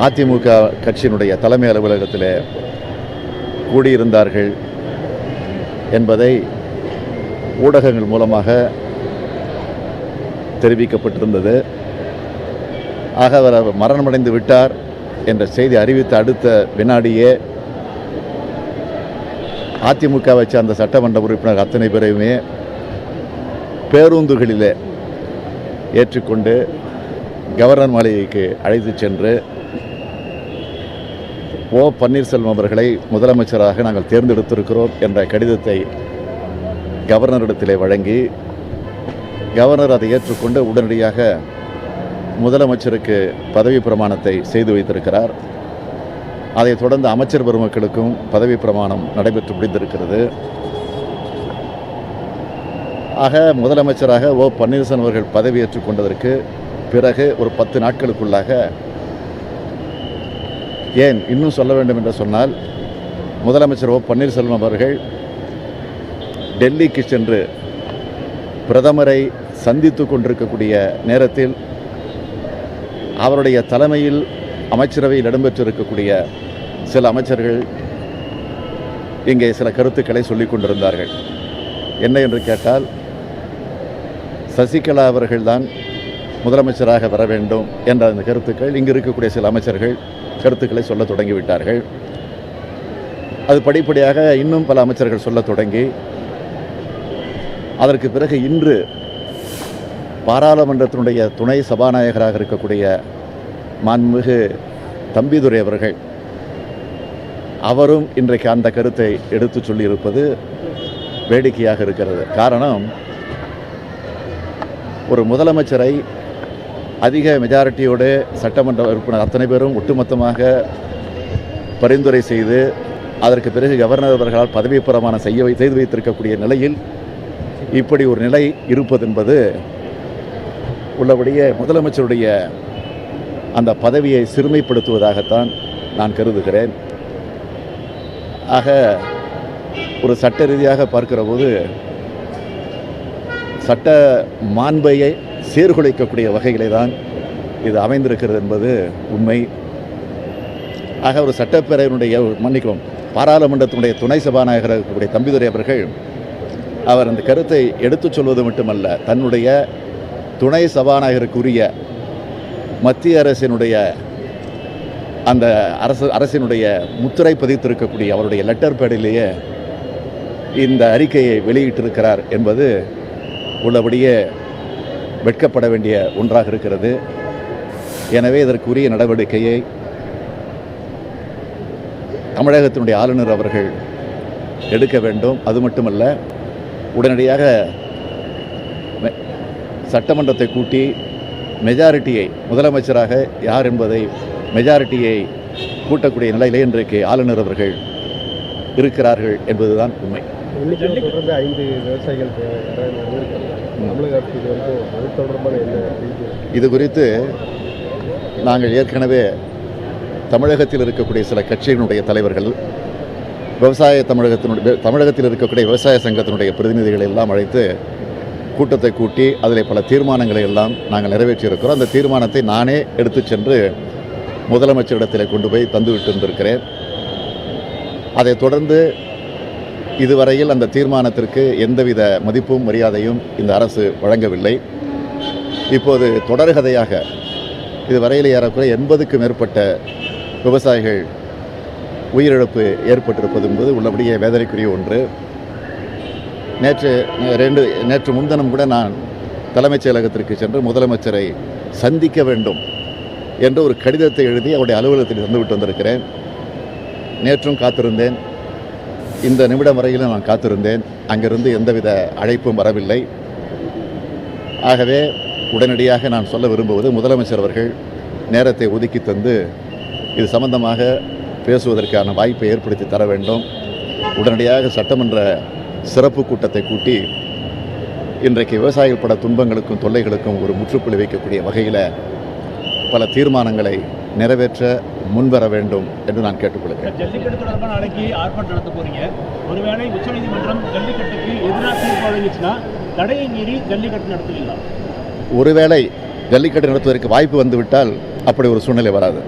அதிமுக கட்சியினுடைய தலைமை அலுவலகத்தில் கூடியிருந்தார்கள் என்பதை ஊடகங்கள் மூலமாக தெரிவிக்கப்பட்டிருந்தது. ஆக அவர் மரணமடைந்து விட்டார் என்ற செய்தி அறிவித்த அடுத்த வினாடியே அதிமுகவை சார்ந்த சட்டமன்ற உறுப்பினர் அத்தனை பேரையுமே பேருந்துகளிலே ஏற்றுக்கொண்டு கவர்னர் மாளிகைக்கு அழைத்து சென்று ஓ பன்னீர்செல்வம் அவர்களை முதலமைச்சராக நாங்கள் தேர்ந்தெடுத்திருக்கிறோம் என்ற கடிதத்தை கவர்னரிடத்திலே வழங்கி கவர்னர் அதை ஏற்றுக்கொண்டு உடனடியாக முதலமைச்சருக்கு பதவி பிரமாணத்தை செய்து வைத்திருக்கிறார். அதைத் தொடர்ந்து அமைச்சர் பெருமக்களுக்கும் பதவி பிரமாணம் நடைபெற்று முடிந்திருக்கிறது. ஆக முதலமைச்சராக ஓ பன்னீர்செல்வம் அவர்கள் பதவியேற்றுக் கொண்டதற்கு பிறகு ஒரு 10 நாட்களுக்குள்ளாக, ஏன் இன்னும் சொல்ல வேண்டும் என்று சொன்னால், முதலமைச்சர் ஓ பன்னீர்செல்வம் அவர்கள் டெல்லிக்கு சென்று பிரதமரை சந்தித்து கொண்டிருக்கக்கூடிய நேரத்தில் அவருடைய தலைமையில் அமைச்சரவையில் இடம்பெற்றிருக்கக்கூடிய சில அமைச்சர்கள் இங்கே சில கருத்துக்களை சொல்லிக் கொண்டிருந்தார்கள். என்ன என்று கேட்டால், சசிகலா அவர்கள்தான் முதலமைச்சராக வர வேண்டும் என்ற அந்த கருத்துக்கள் இங்கு இருக்கக்கூடிய சில அமைச்சர்கள் கருத்துக்களை சொல்ல தொடங்கிவிட்டார்கள். அது படிப்படியாக இன்னும் பல அமைச்சர்கள் சொல்ல தொடங்கி, அதற்கு பிறகு இன்று பாராளுமன்றத்தினுடைய துணை சபாநாயகராக இருக்கக்கூடிய மாண்புமிகு தம்பிதுரை அவர்கள் அவரும் இன்றைக்கு அந்த கருத்தை எடுத்து சொல்லியிருப்பது வேடிக்கையாக இருக்கிறது. காரணம், ஒரு முதலமைச்சரை அதிக மெஜாரிட்டியோடு சட்டமன்ற உறுப்பினர் அத்தனை பேரும் ஒட்டுமொத்தமாக பரிந்துரை செய்து அதற்கு பிறகு கவர்னர் அவர்களால் பதவி பிரமாணம் செய்து வைத்திருக்கக்கூடிய நிலையில் இப்படி ஒரு நிலை இருப்பது என்பது உள்ளபடியே முதலமைச்சருடைய அந்த பதவியை சிறுமைப்படுத்துவதாகத்தான் நான் கருதுகிறேன். ஆக ஒரு சட்ட ரீதியாக பார்க்கிற போது சட்ட மாண்பையை சீர்குலைக்கக்கூடிய வகையிலே தான் இது அமைந்திருக்கிறது என்பது உண்மை. ஆக ஒரு சட்டப்பேரவையினுடைய மன்னிக்கும் பாராளுமன்றத்தினுடைய துணை சபாநாயகராக இருக்கக்கூடிய தம்பிதுரை அவர்கள் அவர் அந்த கருத்தை எடுத்துச் சொல்வது மட்டுமல்ல, தன்னுடைய துணை சபாநாயகருக்குரிய மத்திய அரசினுடைய அந்த அரசினுடைய முத்திரை பதித்திருக்கக்கூடிய அவருடைய லெட்டர் பேடிலேயே இந்த அறிக்கையை வெளியிட்டிருக்கிறார் என்பது உள்ளபடியே வெட்கப்பட வேண்டிய ஒன்றாக இருக்கிறது. எனவே இதற்குரிய நடவடிக்கையை தமிழகத்தினுடைய ஆளுநர் அவர்கள் எடுக்க வேண்டும். அது மட்டுமல்ல, உடனடியாக சட்டமன்றத்தை கூட்டி மெஜாரிட்டியை முதலமைச்சராக யார் என்பதை மெஜாரிட்டியை கூட்டக்கூடிய நிலையிலே இன்றைக்கு ஆளுநர் அவர்கள் இருக்கிறார்கள் என்பதுதான் உண்மை. இது குறித்து நாங்கள் ஏற்கனவே தமிழகத்தில் இருக்கக்கூடிய சில கட்சிகளுடைய தலைவர்கள், தமிழகத்தில் இருக்கக்கூடிய விவசாய சங்கத்தினுடைய பிரதிநிதிகளை எல்லாம் அழைத்து கூட்டத்தை கூட்டி அதில் பல தீர்மானங்களை எல்லாம் நாங்கள் நிறைவேற்றியிருக்கிறோம். அந்த தீர்மானத்தை நானே எடுத்து சென்று முதலமைச்சரிடத்தில் கொண்டு போய் தந்துவிட்டு இருந்திருக்கிறேன். அதைத் தொடர்ந்து இதுவரையில் அந்த தீர்மானத்திற்கு எந்தவித மதிப்பும் மரியாதையும் இந்த அரசு வழங்கவில்லை. இப்போது தொடர்கதையாக இதுவரையில் ஏறக்குறைய 80க்கும் மேற்பட்ட விவசாயிகள் உயிரிழப்பு ஏற்பட்டிருப்பது என்பது உள்ளபடியே வேதனைக்குரிய ஒன்று. நேற்று முன்தினம் கூட நான் தலைமைச் செயலகத்திற்கு சென்று முதலமைச்சரை சந்திக்க வேண்டும் என்று ஒரு கடிதத்தை எழுதி அவருடைய அலுவலகத்தில் தந்துவிட்டு வந்திருக்கிறேன். நேற்றும் காத்திருந்தேன், இந்த நிமிடம் வரையிலும் நான் காத்திருந்தேன். அங்கிருந்து எந்தவித அழைப்பும் வரவில்லை. ஆகவே உடனடியாக நான் சொல்ல விரும்புவது, முதலமைச்சர் அவர்கள் நேரத்தை ஒதுக்கி தந்து இது சம்பந்தமாக பேசுவதற்கான வாய்ப்பை ஏற்படுத்தி தர வேண்டும். உடனடியாக சட்டமன்ற சிறப்பு கூட்டத்தை கூட்டி இன்றைக்கு விவசாயிகள் பட துன்பங்களுக்கும் தொல்லைகளுக்கும் ஒரு முற்றுப்புள்ளி வைக்கக்கூடிய வகையில் பல தீர்மானங்களை நிறைவேற்ற முன்வர வேண்டும் என்று நான் கேட்டுக்கொள்கிறேன். ஜல்லிக்கட்டு தொடர்பான நாளைக்கு ஆர்ப்பாட்டம் நடத்த போறீங்க. ஒருவேளை உச்சநீதிமன்றம் ஜல்லிக்கட்டுக்கு எதிராக தீர்ப்பு வழங்கிச்சுன்னா தடையை மீறி ஜல்லிக்கட்டு நடத்துவீங்களா? ஒருவேளை ஜல்லிக்கட்டு நடத்துவதற்கு வாய்ப்பு வந்துவிட்டால் அப்படி ஒரு சூழ்நிலை வராது.